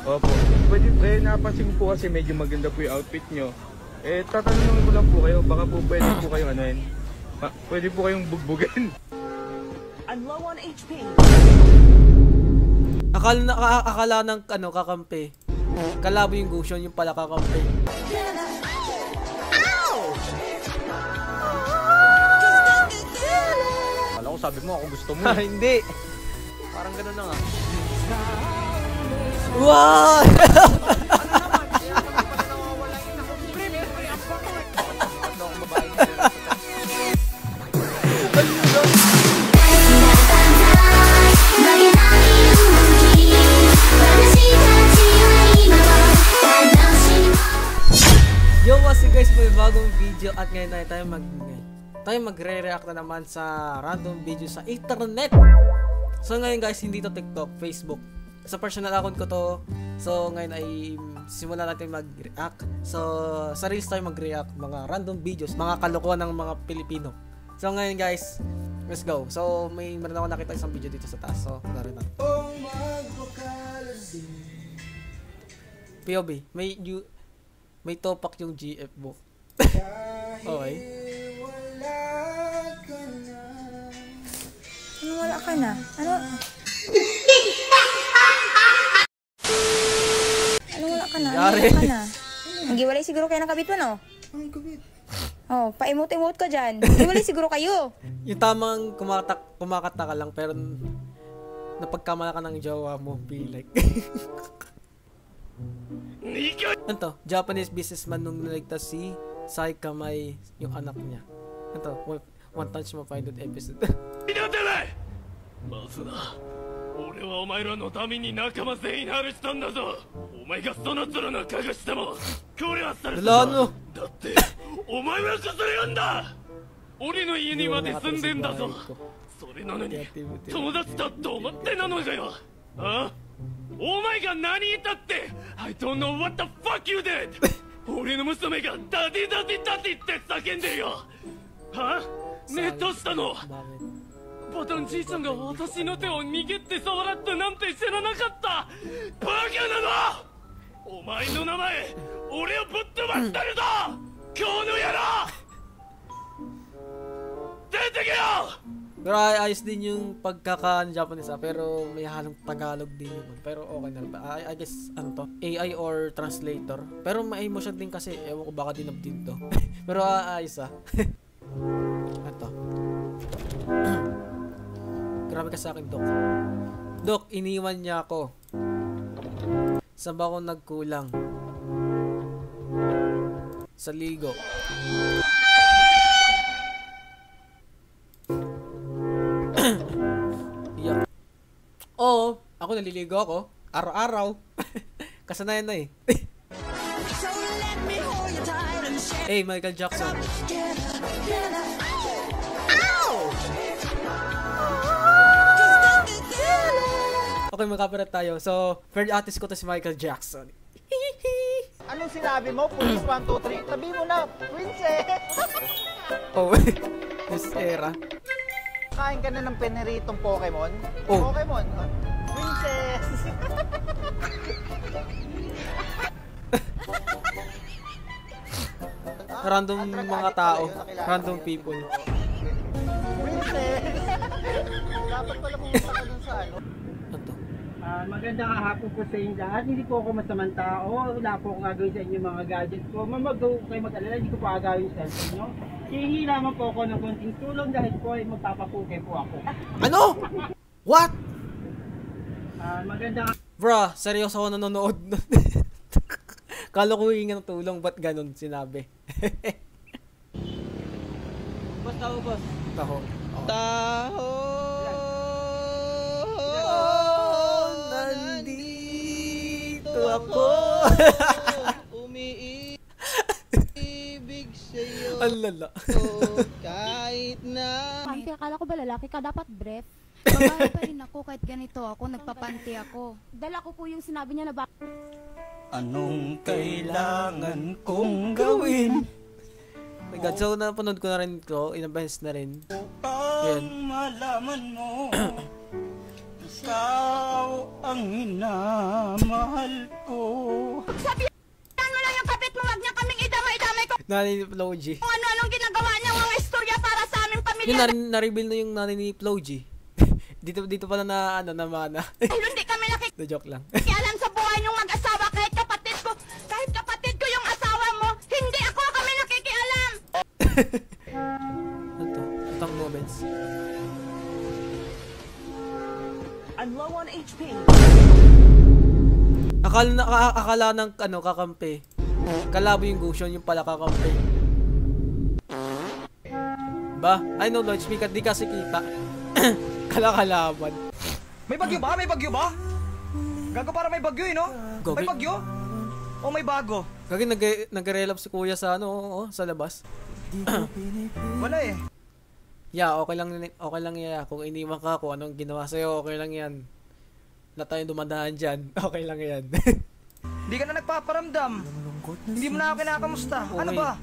Opo. Pwede, napansin ko po kasi medyo maganda po yung outfit nyo. Tatanungin ko lang po kayo, baka po pwede po kayong ano yun. Pwede po kayong bugbugan. I'm low on HP. Akala ng ano, kakampi. Kalabo yung Gusion, yung pala kakampi. Kala ko sabi mo ako gusto mo. Hindi. Parang gano'n na nga. Wow! Yo, what's up guys, may bagong video at ngayon tayo magre-react na naman sa random video sa internet. So ngayon guys, hindi to TikTok, Facebook. Sa personal account ko to. So ngayon ay simulan natin mag-react. So sa Reels tayo mag-react mga random videos, mga kalokohan ng mga Pilipino. So ngayon guys, let's go. So meron ako nakita isang video dito sa taas. So narin na. POV, may topak yung GF book. Okay. Ano wala ka na? Ano? Ano wala ka na? Ano wala ka na? Nagiwalay siguro kayo ng kabit mo, no? Ang kabit. Oh, pa-emote-emote ka dyan. Nagiwalay siguro kayo. Yung tamang kumakata ka lang pero napagkamala ka ng jowa mo, feel like. Ano to? Japanese businessman nung naligtas si Saika Mai yung anak niya. Ano to? One Punch Man Pilot episode. まずな、俺はお前らのために仲間全員外したんだぞ。お前がその面な隠してもこれはされた。だってお前は崩れるんだ。俺の家にまで住んでんだぞ。それなのに友達だと思ってなのかよ。ああ、お前が何言ったって I don't know what the fuck you did 俺の娘がダディダディダディって叫んでるよ。はあ、ねえどうしたの。ボタンじいちゃんが私の手を握って触らったなんて知らなかった。バカなの。お前の名前俺をぶっ飛ばしてるぞ。今日の野郎出てけよ。 Pero ayos din yung pagkaka-Japanese pero may halong Tagalog din yun. Pero okay na rin. I guess, ano to? AI or translator. Pero may emotion din kasi, ewan ko baka dinab din to. Pero ayos Ito. Grabe ka sa akin, Dok. Dok, iniwan niya ako. Saan ba ako nagkulang? Sa ligo. Oo, ako naliligo ako. Araw-araw. Kasanayan na eh. Hey, Michael Jackson. Okay, mag-copyright tayo. So, third artist ko to si Michael Jackson. Anong sinabi mo? Police 1, 2, 3. Sabi mo na, princess! Oh, this era. Kain ka na ng peneritong Pokemon? Oh. Pokemon? Princess! Random mga tao. Random people. Princess! Dapat pala pumunta ka dun sa ano. Ano? Magandang hapon po sa inyo lahat. Hindi po ako masamang tao. Wala po akong gagawin sa inyo mga gadgets ko. Mamagaw kayo mag-alala. Hindi ko po agawin sa cellphone nyo. Hihingi lamang po ako ng konting tulong dahil po ay magpapapukay po ako. Ano? What? Magandang... Bruh, seryoso ako nanonood. Kala ko hihingi ng tulong, ba't ganun sinabi? Boss, tao boss. Taho. Taho! Nandito ako. Umiibig sa'yo. Ang lala. Kahit na... Panty, akala ko ba lalaki ka? Dapat breath. Babae pa rin ako kahit ganito ako, nagpapanty ako. Dala ko po yung sinabi niya na ba... Anong kailangan kong gawin? Oh my God, so napanood ko na rin ito, inabahis na rin. Upang malaman mo Ikaw ang minamahal ko. Sabihan mo lang yung kapit mo, wag niya kaming idamay-damay ko. Nanay ni Flo G. Kung ano-anong ginagawa niya, mga istorya para sa aming pamilya. Yung na-reveal na yung nanay ni Flo G. dito pala na ano namana. Hindi kami The joke lang. nakikialam sa buhay niyong mag-asawa kahit kapatid ko. Kahit kapatid ko yung asawa mo, hindi ako kami nakikialam. Ano to? Itong moments. I'm low on HP. Akala ng ano kakampi. Kalabo yung Gusion, yung pala kakampi. Ba? I know Lodge, di kasi kita. Kalaban. May bagyo ba? May bagyo ba? Gago para may bagyo no? Gogi. May bagyo? O may bago? Gagi nag-relap si kuya sa ano, sa labas. Wala eh. Yeah, okay lang yan. Kung iniwan ka, kung anong ginawa sa'yo, okay lang yan. Na tayong dumadaan dyan, okay lang yan. Hindi ka na nagpaparamdam. Hindi mo na ako kinakamusta. Ano Okay. ba?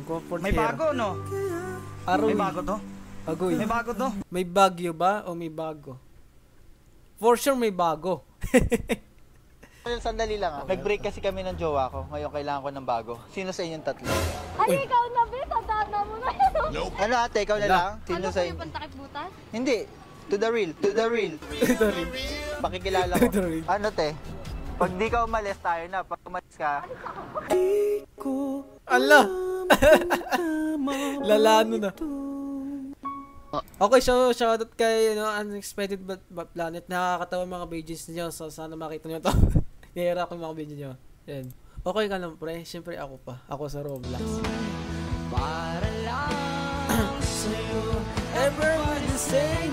Comfort May care. bago no? Aroy. May bago to? Agoy. May bago to? May bagyo ba o may bago? For sure may bago. Sandali lang Nag-break kasi kami ng jowa ko. Ngayon kailangan ko ng bago. Sino sa inyong tatlo? Ay, ikaw na, be. Tandaan mo na yun. Ano ate, ikaw na lang? Sino sa inyo? pantakip butas? Hindi. To the real. To the real. Pakikilala ko. To the real. Ano te? Pag di ka umalis tayo na. Pag umalis ka, Ala! Lalano na. Okay, shoutout kay Unexpected but Planet. Nakakatawa mga videos niyo. So, sana makita niyo to. Nihira ko yung mga video niyo. Yan. Okay ka lang, pre. Siyempre ako pa. Ako sa Roblox. Para lang sa'yo ever the same.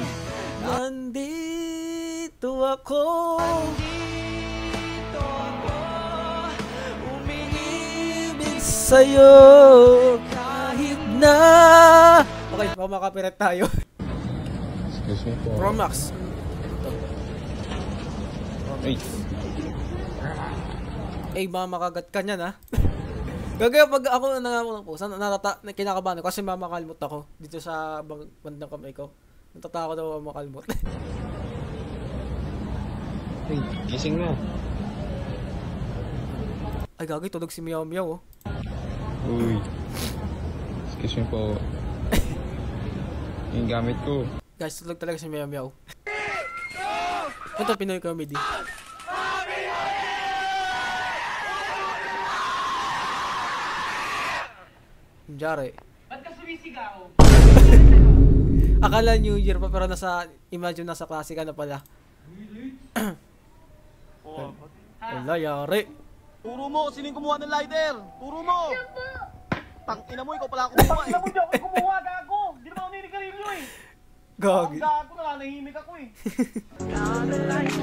Nandito ako. Umingibig sa'yo kahit na. Okay, baka makapirat tayo. Excuse me po. Promax. Wait. Eh, baka makagat ka niyan, ha? Gagaya pag ako nangangalang po, kinakabahan ako kasi mamakalmot ako dito sa bandang kamay ko. Natatakot ako makalmot. Hey, gising mo. Ay, gagay, tulog si Meow Meow, oh. Uy. Excuse me po. Yung gamit ko. Guys, tulog talaga si Meow Meow. Ito, Pinoy comedy. Jare. Ba't ka sumisigaw? Akala New Year pa pero imagine nasa klase ka na pala. Wala, yari. Turo mo, sining kumuha ng lighter. Turo mo. Tangina mo, ikaw pala kumuha eh. Tangina mo, di ako kumuha, gago. Di naman ako ninigarilyo eh. Gagi. Gago, nananahimik ako eh.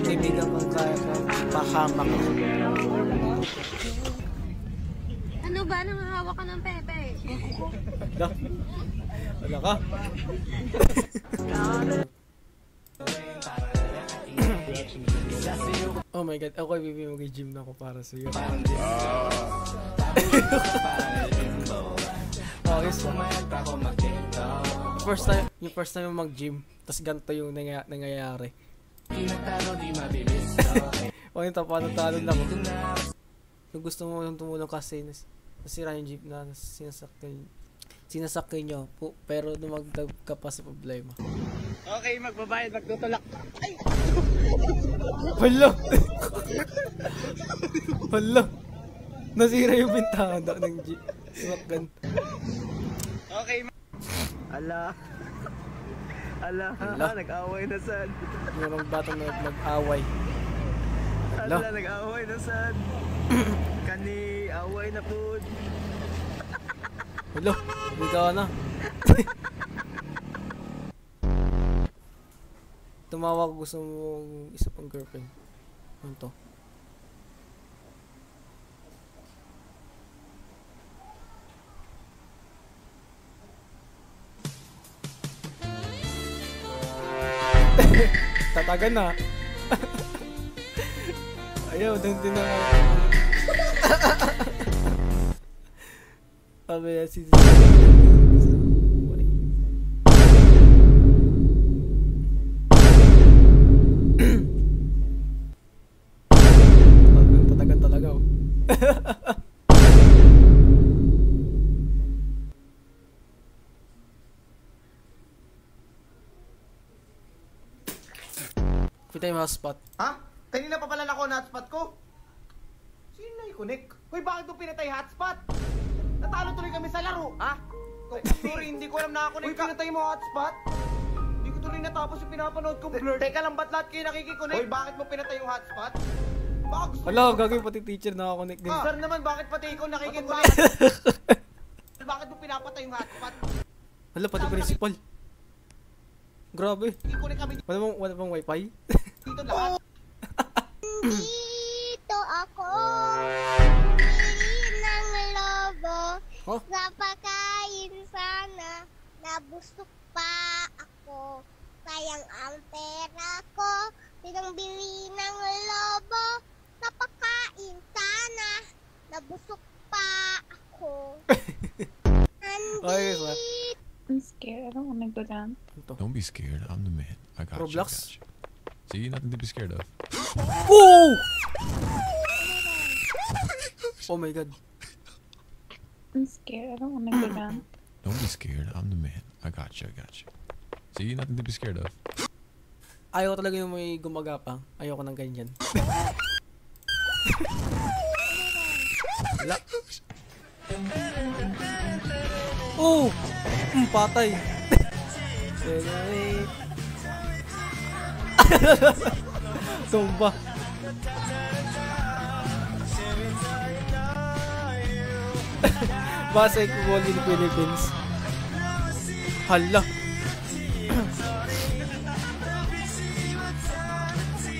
Kaibigan kong kaya ka, pahamak. Ano ba? Nangahawa ka ng pepe? Wala ka. Oh my god, ako ay mag-gym na ako para sa iyo. Okay, so yung first time mag-gym, tas ganito yung nangyayari. O yung tapano-talon lang. Kung gusto mo yung tumulong kasi nasira yung jeep na sinasakay nyo po, pero dumagdag ka pa sa problema. Okay, magbabayad, magtutulak. Ay! Hala! Hala! Nasira yung bintana ng jeep. Sinakgan. Okay. Ala. Nag-away na sad. Yung batang nag-away. Hala! Nag-away na sad. Kani, away na po. Hala! Hindi ka na. Tumawag, gusto mong isa pang girlfriend. Ano to? Tatagan na. Ayaw, din na. Sabi si Kita yung hotspot. Ha? Kanina pa pala nakuha na hotspot ko? Sino na i-connect? Hoy, bakit mo pinatay hotspot? Natalo tuloy kami sa laro. Ha? Sorry, hindi ko alam na ako. Hoy, pinatay mo hotspot? Hindi ko tuloy natapos yung pinapanood kong blur. Teka lang, ba't lahat kayo nakikiconnect? Hoy, bakit mo pinatay yung hotspot? Baka gusto Wala, gagawin pati teacher nakakonect din. Sir naman, bakit pati ikaw nakikiconnect? Bakit mo pinapatay yung hotspot? Wala, pati principal. Grabe. Kiconnect kami Wala bang wifi? dito lahat. Dito ako, pili ng lobo, Oh? napakain sana, nabusok pa ako, sayang ang pera ko, pinangbili ng lobo, napakain sana, nabusok pa ako. Okay, so, I'm scared. I don't want to go down. Don't be scared. I'm the man. I got you. I Roblox? got you. See, nothing to be scared of. oh! Oh my god. I'm scared. I don't want to go down. Don't be scared. I'm the man. I got you. I got you. See, nothing to be scared of. Ayaw talaga yung may gumagapang. Ayoko ng ganyan. Wala. Oh! Patay. Tumba. Basa ko wall in the Philippines. Hala.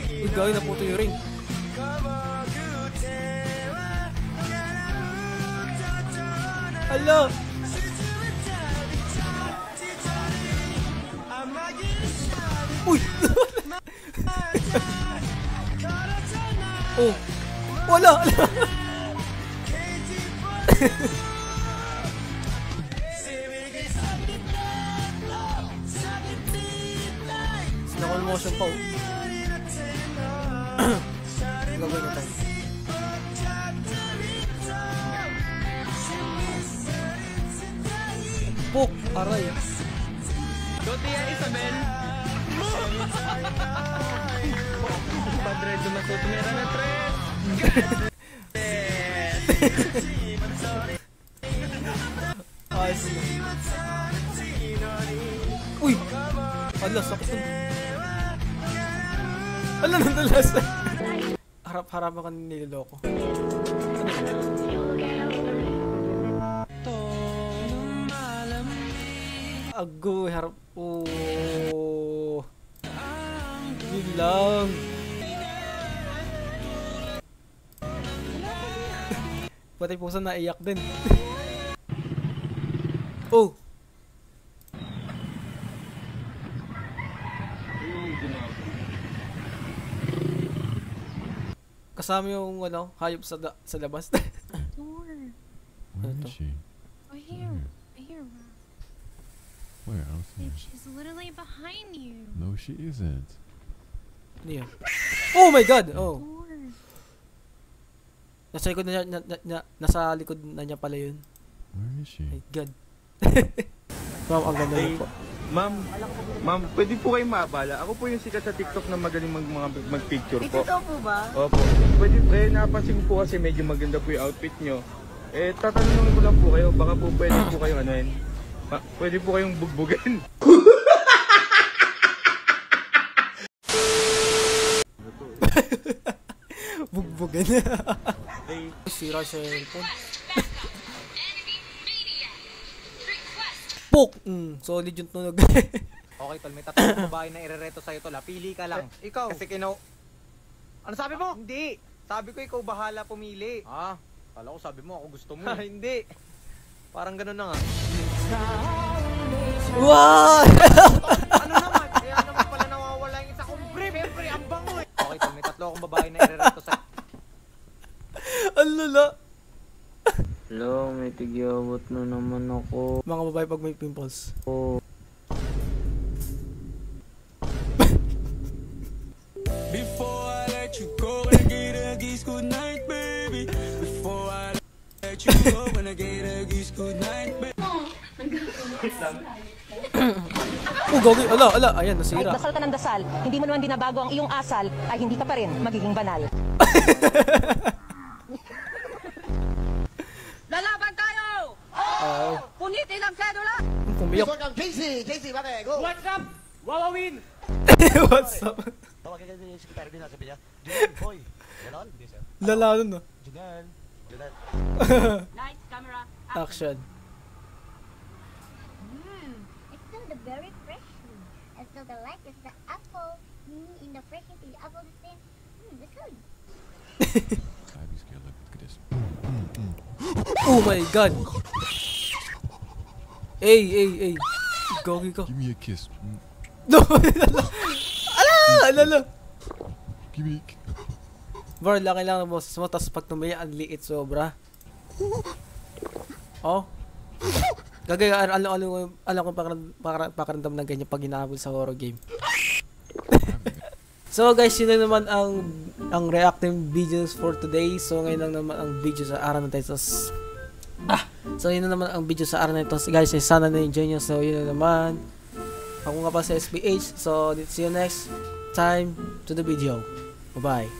Uy, gawin na po ito yung ring. Hala. Uy! Oh! Wala! Sinakal motion pa oh. Gagawin na tayo. Pok! Aray! Gotia Isabel. Padre Dumaso, tumira na tres. Ayos na. Uy! Ala, sakit nun. Ala, nandalas. Harap-harapan ka niloloko. Agoy, harap. Oh. Yun lang. Pati puso naiyak din. Oh. Kasama yung ano, hayop sa labas. Door. Where is she? Right here. Right here. Where? I don't see her. She's literally behind you. No, she isn't. Ano yan? Oh my god! Oh. Door. Nasa likod na niya, nasa likod na niya pala yun. Where is she? My god. Ma'am, ang ganda niyo po. Ma'am, pwede po kayo maabala. Ako po yung sikat sa TikTok na magaling mag-picture po. Ito po ba? Opo. Pwede, napansin ko po kasi medyo maganda po yung outfit nyo. Tatanungin ko lang po kayo, baka po pwede po kayong ano yun. Pwede po kayong bugbugin. Bugbugan. Sira siya yung phone. Pok! Solid yung tunog. Okay, tol, may tatlong babae na irereto sa'yo, tol. Pili ka lang. Ikaw. Kasi Ano sabi mo? Hindi. Sabi ko ikaw bahala pumili. Ah, kala ko sabi mo ako gusto mo. Hindi. Parang ganun na nga. Wow! Ano naman? Kaya naman pala nawawala yung isa kong brief. Siyempre, ang bango eh. Okay, tol, may tatlo akong babae na irereto sa'yo. Ang lala. Hello, may tigyawat na naman ako. Mga babae pag may pimples. Before I let you go, I get a kiss good night, baby. Before Oh, gogi. Ala. Ayan, Kahit nasira. dasal ka ng dasal, hindi mo naman binabago ang iyong asal, ay hindi ka pa rin magiging banal. Lalaban tayo! Punitin ang sedula! Pumiyak. JC, bakit? Go! What's up? Wawawin! What's up? Tawagin ka yung secretary din, sabi niya. Junel, boy. Ganon? Hindi, sir. Lala nun, no? Junel. Lights, camera, Action. It's still the very fresh one. And still the light is the apple. In the fresh is the apple the same. It's good. Oh my god. Hey. Gogi ka. Give me a kiss. No. Ala. Give me a kiss. Bro, laki lang ng boses mo, tapos pag tumaya, ang liit sobra. Oh. Gagay, alam ko pakiramdam ng ganyan pag inaabol sa horror game. So guys, yun na naman ang reacting videos for today. So ngayon lang naman ang video sa araw na ito. So yun na naman ang video sa araw na ito. Guys, sana na-enjoy nyo. So yun na naman. Ako nga pa sa SPH. So see you next time to the video. Bye-bye.